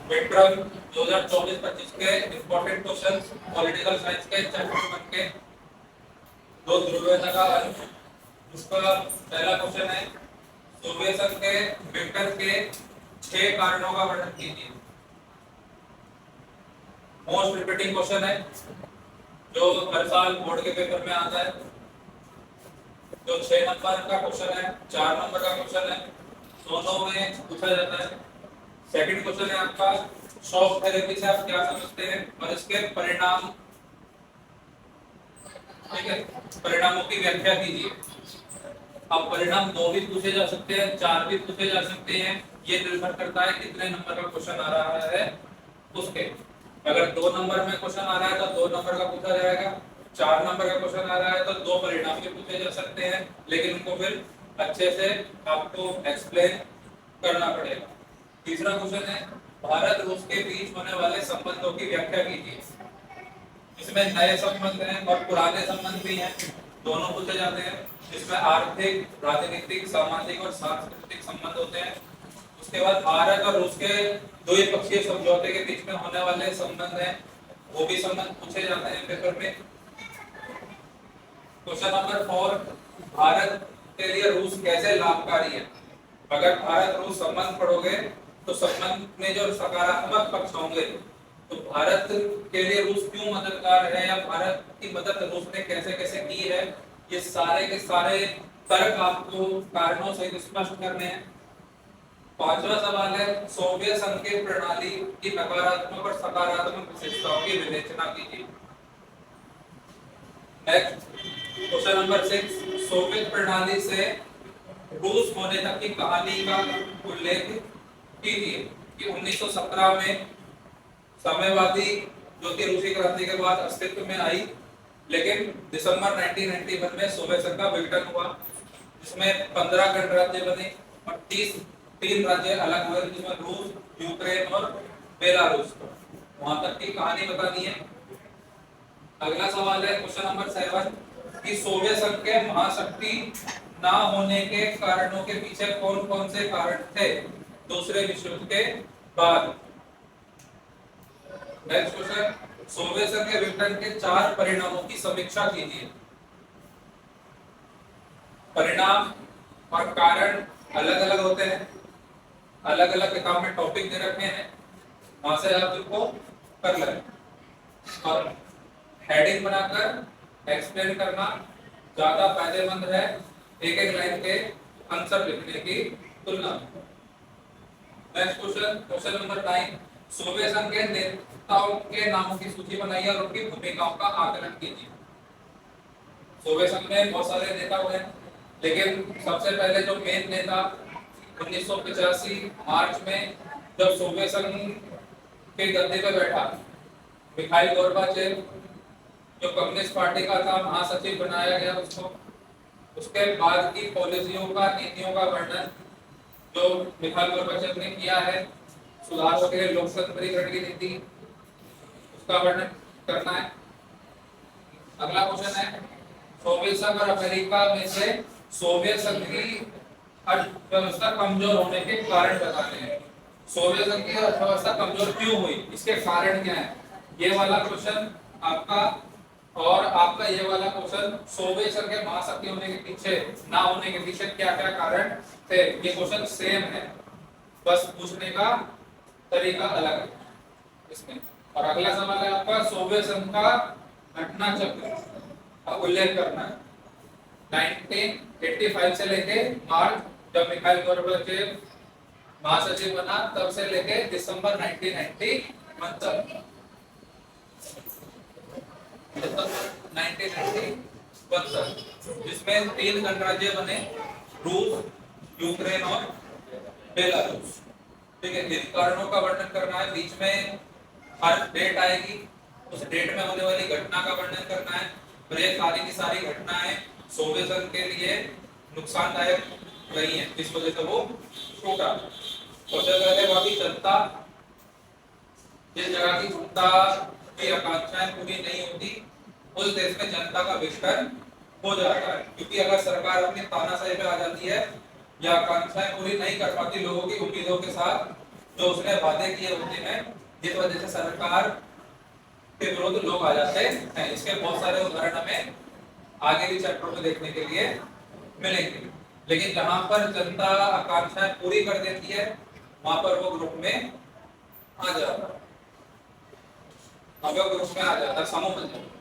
विक्रम 2024-25 के important questions political science के chapter 1 के दो ध्रुवीयता का अर्थ। उसका पहला क्वेश्चन है सोवियत संघ के विघटन के 6 कारणों का वर्णन कीजिए। मोस्ट रिपीटिंग क्वेश्चन है जो हर साल बोर्ड के पेपर में आता है। जो 6 नंबर का क्वेश्चन है, 4 नंबर का क्वेश्चन है, दोनों में पूछा जाता है। सेकंड क्वेश्चन है आपका शॉक थेरेपी से आप क्या समझते हैं और इसके परिणाम, ठीक है, परिणामों की व्याख्या कीजिए। अब परिणाम 2 भी पूछे जा सकते हैं, 4 भी पूछे जा सकते हैं, ये निर्भर करता है कितने नंबर का क्वेश्चन आ रहा है उसके। अगर 2 नंबर में क्वेश्चन आ रहा है तो 2 नंबर का पूछा जाएगा, 4 नंबर का क्वेश्चन आ रहा है तो 2 परिणाम भी पूछे जा सकते हैं, लेकिन उनको फिर अच्छे से आपको एक्सप्लेन करना पड़ेगा। तीसरा क्वेश्चन है भारत रूस के बीच होने वाले संबंधों की व्याख्या कीजिए। इसमें नए संबंध हैं और पुराने संबंध भी हैं, दोनों पूछे जाते हैं। इसमें आर्थिक, राजनीतिक, सामाजिक और सांस्कृतिक संबंध होते हैं। उसके बाद भारत और रूस के द्विपक्षीय समझौते के बीच में होने वाले संबंध हैं, वो भी संबंध पूछे जाते हैं पेपर में। क्वेश्चन नंबर 4 भारत के लिए रूस कैसे लाभकारी है। अगर भारत रूस संबंध पढ़ोगे तो संबंध में जो सकारात्मक पक्ष होंगे तो भारत के लिए रूस क्यों मददगार है या भारत की मदद रूस ने कैसे कैसे की है, ये सारे के सारे तर्क आपको कारणों से स्पष्ट करने हैं। पांचवा सवाल है सोवियत संघ की प्रणाली की नकारात्मक और सकारात्मक विशेषताओं की विवेचना कीजिए। नेक्स्ट क्वेश्चन नंबर 6 सोवियत प्रणाली से रूस होने तक की कहानी का उल्लेख कीजिए कि 1917 में साम्यवादी जो कि रूसी क्रांति के बाद अस्तित्व में आई, लेकिन दिसंबर 1991 में सोवियत संघ का विघटन हुआ, जिसमें 15 गणराज्य बने और 3 राज्य अलग हुए, जिसमें रूस, यूक्रेन और बेलारूस। वहां तक की कहानी बतानी है। अगला सवाल है क्वेश्चन नंबर 7 कि सोवियत संघ के महाशक्ति ना होने के कारणों के पीछे कौन कौन से कारण थे दूसरे विश्व युद्ध के बाद। नेक्स्ट क्वेश्चन सोवियत संघ के विघटन के 4 परिणामों की समीक्षा कीजिए। परिणाम और कारण अलग अलग होते हैं, अलग अलग किताब में टॉपिक दे रखे हैं, वहां से आप इनको कर लें और हेडिंग बनाकर एक्सप्लेन करना ज्यादा फायदेमंद है एक एक लाइन के आंसर लिखने की तुलना में। Next question question number 9 Soviet संघ के नेताओं के नामों की सूची बनाइए और उनकी भूमिकाओं का आकलन कीजिए। सोवियत संघ में बहुत सारे नेता हुए, लेकिन सबसे पहले जो मेन नेता 1985 मार्च में जब सोवियत संघ के गद्दे पे बैठा मिखाइल गोर्बाचेव, जो कम्युनिस्ट पार्टी का था, महासचिव बनाया गया उसको। उसके बाद की पॉलिसियों का, नीतियों का वर्णन जो मिखाइल गोर्बाचेव ने किया है, सुधारों के लिए लोकतंत्रीकरण की नीति, उसका वर्णन करना है। अगला क्वेश्चन है सोवियत संघ और अमेरिका में से सोवियत संघ की अर्थव्यवस्था कमजोर होने के कारण बताने हैं। सोवियत संघ की अर्थव्यवस्था कमजोर क्यों हुई, इसके कारण क्या है, ये वाला क्वेश्चन आपका। और आपका ये वाला क्वेश्चन सोवियत संघ के महाशक्ति होने के पीछे, ना होने के पीछे क्या क्या कारण थे, ये क्वेश्चन सेम है, बस पूछने का तरीका अलग है इसमें। और अगला सवाल है आपका सोवियत संघ का घटना चक्र का उल्लेख करना है। 1985 से लेके मार्च जब मिखाइल गोर्बाचेव महासचिव बना तब से लेके दिसंबर 1991 तक, 1991 तक, जिसमें 3 गणराज्य बने, रूस, यूक्रेन और बेलारूस। ठीक है, इन कारणों का वर्णन करना है। बीच में हर डेट आएगी, उस डेट में होने वाली घटना का वर्णन करना है। और ये सारी की सारी घटनाएं सोवियत संघ के लिए नुकसानदायक रही हैं, जिस वजह से वो टूटा। सबसे पहले बाकी जनता, जिस जगह की जनता की आकांक्षाएं पूरी नहीं होती उस देश में जनता का विघटन हो जाता है, क्योंकि अगर सरकार अपनी तानाशाही पे आ जाती है या आकांक्षाएं पूरी नहीं कर पाती लोगों की उम्मीदों के साथ, जो उसने वादे किए होते हैं, जिस वजह से सरकार के विरुद्ध लोग आ जाते हैं। इसके बहुत सारे उदाहरण हमें आगे भी चैप्टर में देखने के लिए मिलेंगे। लेकिन जहां पर जनता आकांक्षाएं पूरी कर देती है वहां पर वो ग्रुप में आ जाता है, समूह बन जाता है।